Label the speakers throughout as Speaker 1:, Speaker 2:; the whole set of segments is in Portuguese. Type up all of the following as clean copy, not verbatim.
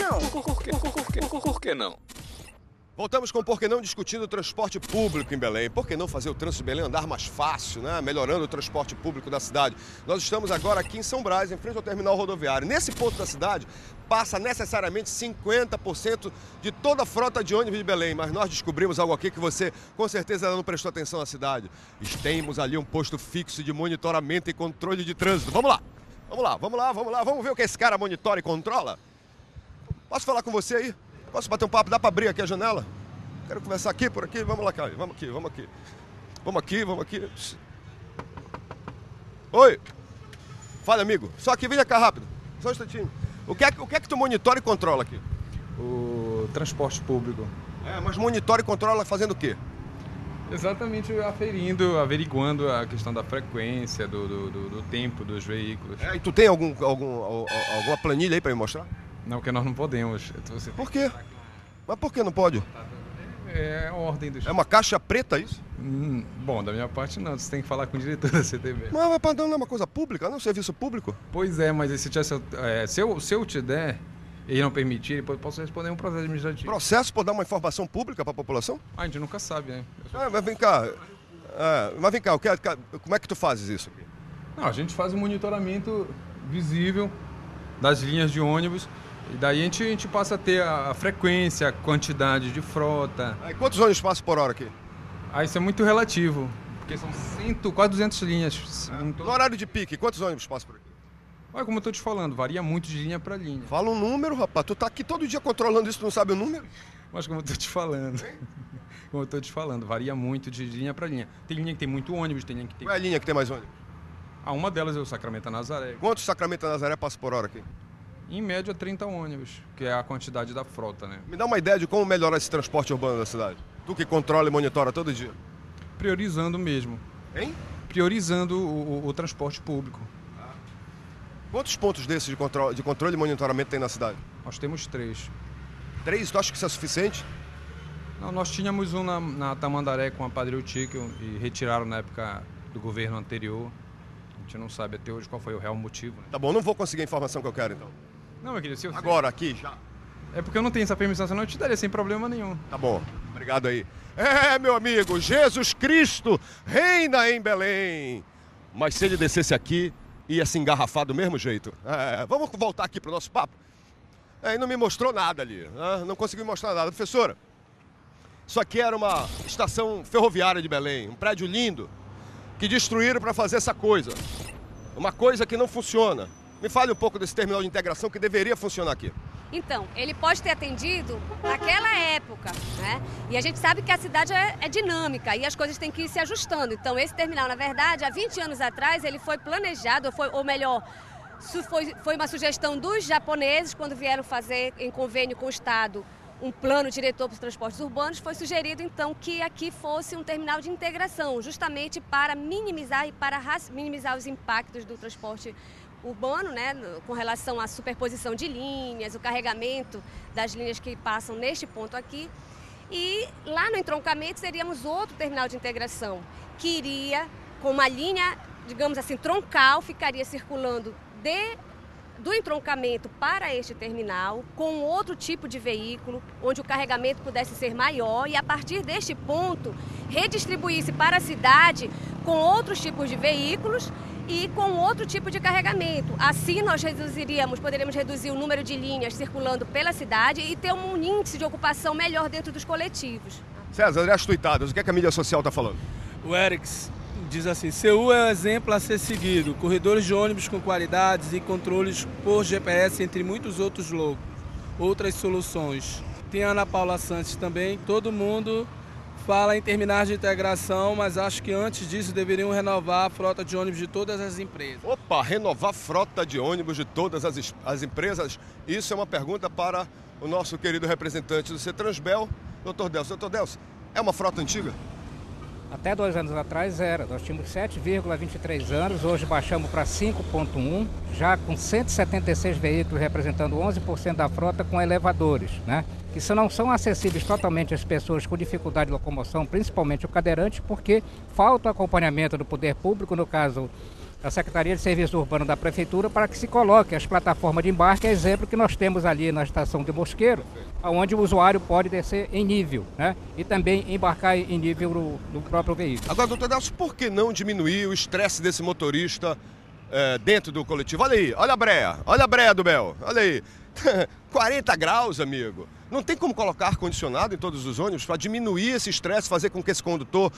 Speaker 1: não?
Speaker 2: Por que não?
Speaker 3: Voltamos com Por que não discutindo o transporte público em Belém. Por que não fazer o trânsito de Belém andar mais fácil, né? Melhorando o transporte público da cidade. Nós estamos agora aqui em São Brás, em frente ao terminal rodoviário. Nesse ponto da cidade, passa necessariamente 50% de toda a frota de ônibus de Belém. Mas nós descobrimos algo aqui que você, com certeza, não prestou atenção na cidade. Temos ali um posto fixo de monitoramento e controle de trânsito. Vamos lá! Vamos ver o que esse cara monitora e controla? Posso falar com você aí? Posso bater um papo? Dá pra abrir aqui a janela? Quero conversar aqui, por aqui. Vamos lá, Caio. Vamos aqui. Oi! Fala, amigo. Só aqui, vem cá rápido. Só um instantinho. O que é que tu monitora e controla aqui?
Speaker 4: O transporte público.
Speaker 3: Mas monitora e controla fazendo o quê?
Speaker 4: Exatamente, averiguando a questão da frequência, do tempo dos veículos.
Speaker 3: E tu tem alguma planilha aí pra me mostrar?
Speaker 4: Não, porque nós não podemos.
Speaker 3: Por quê? Mas por que não pode?
Speaker 4: É a ordem do...
Speaker 3: É uma caixa preta isso?
Speaker 4: Bom, da minha parte não, você tem que falar com o diretor da CTB.
Speaker 3: Mas não é uma coisa pública, não é um serviço público?
Speaker 4: Pois é, mas se eu te der e não permitir, eu posso responder um processo administrativo.
Speaker 3: Processo por dar uma informação pública para a população?
Speaker 4: A gente nunca sabe, né?
Speaker 3: Mas vem cá, como é que tu fazes isso?
Speaker 4: Não, a gente faz um monitoramento visível das linhas de ônibus. E daí a gente passa a ter a frequência, a quantidade de frota.
Speaker 3: E quantos ônibus passam por hora aqui?
Speaker 4: Isso é muito relativo, porque são quase 200 linhas.
Speaker 3: No horário de pique, quantos ônibus passam por aqui?
Speaker 4: Olha, como eu estou te falando, varia muito de linha para linha.
Speaker 3: Fala um número, rapaz. Tu tá aqui todo dia controlando isso, tu não sabe o número?
Speaker 4: Mas como eu estou te falando, varia muito de linha para linha. Tem linha que tem muito ônibus, tem linha que tem...
Speaker 3: Qual é a linha que tem mais ônibus?
Speaker 4: Uma delas é o Sacramento Nazaré.
Speaker 3: Quantos Sacramento Nazaré passa por hora aqui?
Speaker 4: Em média, 30 ônibus, que é a quantidade da frota, né?
Speaker 3: Me dá uma ideia de como melhorar esse transporte urbano da cidade. Tu que controla e monitora todo dia.
Speaker 4: Priorizando mesmo.
Speaker 3: Hein?
Speaker 4: Priorizando o transporte público.
Speaker 3: Quantos pontos desses de controle e monitoramento tem na cidade?
Speaker 4: Nós temos 3.
Speaker 3: 3? Tu acha que isso é suficiente?
Speaker 4: Não, nós tínhamos um na Tamandaré com a Padre Eutíquio e retiraram na época do governo anterior. A gente não sabe até hoje qual foi o real motivo. Né?
Speaker 3: Tá bom, não vou conseguir a informação que eu quero então.
Speaker 4: Não, meu querido, se eu
Speaker 3: agora, aqui, já.
Speaker 4: É porque eu não tenho essa permissão, senão eu te daria sem problema nenhum.
Speaker 3: Tá bom, obrigado aí. Meu amigo, Jesus Cristo reina em Belém. Mas se ele descesse aqui, ia se engarrafar do mesmo jeito. Vamos voltar aqui pro nosso papo? E não me mostrou nada ali, não conseguiu mostrar nada. Professora, isso aqui era uma estação ferroviária de Belém, um prédio lindo, que destruíram para fazer essa coisa. Uma coisa que não funciona. Me fale um pouco desse terminal de integração que deveria funcionar aqui.
Speaker 5: Então, ele pode ter atendido naquela época, né? E a gente sabe que a cidade é dinâmica e as coisas têm que ir se ajustando. Então, esse terminal, na verdade, há 20 anos atrás, ele foi planejado, ou melhor, foi uma sugestão dos japoneses, quando vieram fazer em convênio com o Estado um plano diretor para os transportes urbanos, foi sugerido então que aqui fosse um terminal de integração, justamente para minimizar os impactos do transporte urbano, né, com relação à superposição de linhas, o carregamento das linhas que passam neste ponto aqui. E lá no entroncamento seríamos outro terminal de integração, que iria com uma linha, digamos assim, troncal, ficaria circulando do entroncamento para este terminal, com outro tipo de veículo, onde o carregamento pudesse ser maior e, a partir deste ponto, redistribuir-se para a cidade com outros tipos de veículos e com outro tipo de carregamento. Assim, nós poderíamos reduzir o número de linhas circulando pela cidade e ter um índice de ocupação melhor dentro dos coletivos.
Speaker 3: César, as tuitadas, o que a mídia social está falando?
Speaker 6: O Erics diz assim: Seul é um exemplo a ser seguido, corredores de ônibus com qualidades e controles por GPS, entre muitos outras soluções. Tem a Ana Paula Santos também. Todo mundo fala em terminar de integração, mas acho que antes disso deveriam renovar a frota de ônibus de todas as empresas.
Speaker 3: Opa, renovar a frota de ônibus de todas as empresas? Isso é uma pergunta para o nosso querido representante do CETRANSBEL, Dr. Delcio. Dr. Delcio, é uma frota antiga?
Speaker 7: Até 2 anos atrás era, nós tínhamos 7,23 anos, hoje baixamos para 5,1, já com 176 veículos representando 11% da frota com elevadores, né? Que não são acessíveis totalmente às pessoas com dificuldade de locomoção, principalmente o cadeirante, porque falta o acompanhamento do poder público, no caso da Secretaria de Serviço Urbano da Prefeitura para que se coloque as plataformas de embarque, exemplo que nós temos ali na estação de Mosqueiro, onde o usuário pode descer em nível, né? E também embarcar em nível do próprio veículo.
Speaker 3: Agora, doutor Nelson, por que não diminuir o estresse desse motorista dentro do coletivo? Olha aí, olha a breia do Bel, olha aí. 40 graus, amigo. Não tem como colocar ar-condicionado em todos os ônibus para diminuir esse estresse, fazer com que esse condutor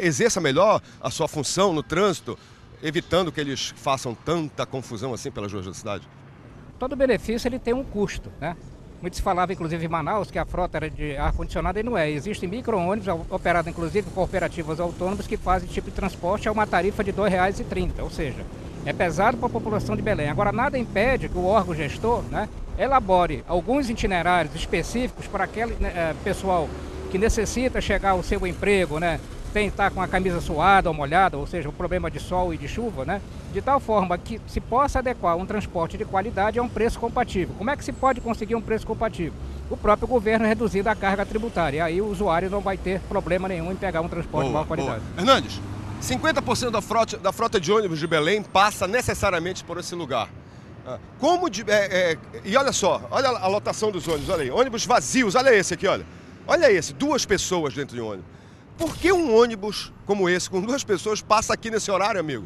Speaker 3: exerça melhor a sua função no trânsito, evitando que eles façam tanta confusão assim pelas ruas da cidade?
Speaker 7: Todo benefício ele tem um custo, né? Muito se falava, inclusive, em Manaus, que a frota era de ar-condicionado e não é. Existem micro-ônibus operados, inclusive, por cooperativas autônomas que fazem tipo de transporte a uma tarifa de R$ 2,30, ou seja, é pesado para a população de Belém. Agora, nada impede que o órgão gestor, né, elabore alguns itinerários específicos para aquele pessoal que necessita chegar ao seu emprego, né, tem estar com a camisa suada ou molhada, ou seja, o problema de sol e de chuva, né, de tal forma que se possa adequar um transporte de qualidade a um preço compatível. Como é que se pode conseguir um preço compatível? O próprio governo reduzindo a carga tributária, e aí o usuário não vai ter problema nenhum em pegar um transporte de maior qualidade.
Speaker 3: Hernandes, 50% da frota de ônibus de Belém passa necessariamente por esse lugar. E olha só, olha a lotação dos ônibus, olha aí, ônibus vazios, olha esse aqui, olha. Olha esse, 2 pessoas dentro de um ônibus. Por que um ônibus como esse, com 2 pessoas, passa aqui nesse horário, amigo?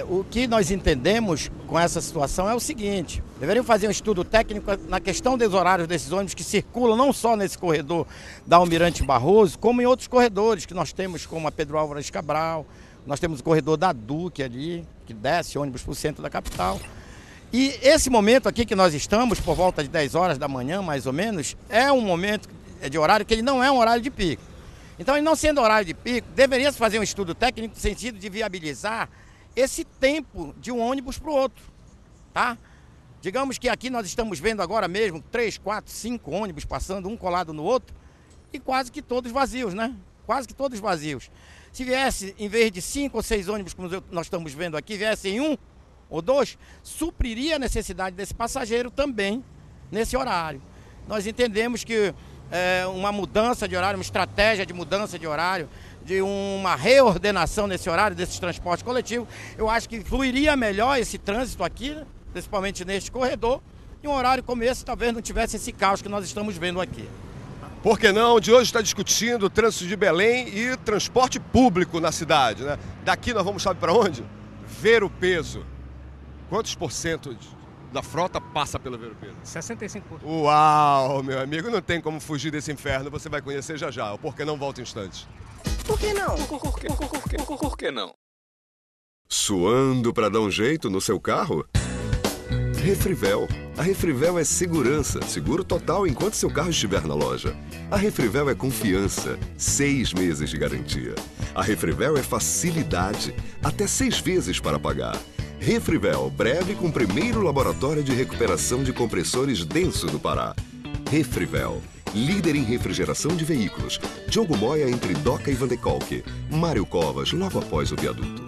Speaker 1: O que nós entendemos com essa situação é o seguinte: deveriam fazer um estudo técnico na questão dos horários desses ônibus que circulam não só nesse corredor da Almirante Barroso, como em outros corredores que nós temos, como a Pedro Álvares Cabral, nós temos o corredor da Duque ali, que desce ônibus para o centro da capital. E esse momento aqui que nós estamos, por volta de 10 horas da manhã, mais ou menos, é um momento de horário que ele não é um horário de pico. Então, ele não sendo horário de pico, deveria se fazer um estudo técnico no sentido de viabilizar esse tempo de um ônibus para o outro, tá? Digamos que aqui nós estamos vendo agora mesmo 3, 4, 5 ônibus passando um colado no outro e quase que todos vazios, né? Quase que todos vazios. Se viesse, em vez de 5 ou 6 ônibus, como nós estamos vendo aqui, viessem 1 ou 2, supriria a necessidade desse passageiro também nesse horário. Nós entendemos que uma mudança de horário, uma estratégia de mudança de horário, de uma reordenação nesse horário, desses transportes coletivos, eu acho que fluiria melhor esse trânsito aqui, principalmente neste corredor, e um horário como esse talvez não tivesse esse caos que nós estamos vendo aqui.
Speaker 3: Por que não? De hoje está discutindo o trânsito de Belém e transporte público na cidade, né? Daqui nós vamos, sabe para onde? Ver o peso. Quantos % da frota passa pelo Ver o Peso?
Speaker 7: 65%.
Speaker 3: Uau, meu amigo, não tem como fugir desse inferno, você vai conhecer já já. O Por que não volta em instantes.
Speaker 2: Por que não? Por que não?
Speaker 8: Suando para dar um jeito no seu carro? Refrivel. A Refrivel é segurança, seguro total enquanto seu carro estiver na loja. A Refrivel é confiança, 6 meses de garantia. A Refrivel é facilidade, até 6 vezes para pagar. Refrivel, breve com o primeiro laboratório de recuperação de compressores denso do Pará. Refrivel, líder em refrigeração de veículos. Diogo Moya entre Doca e Vandekolk. Mário Covas, logo após o viaduto.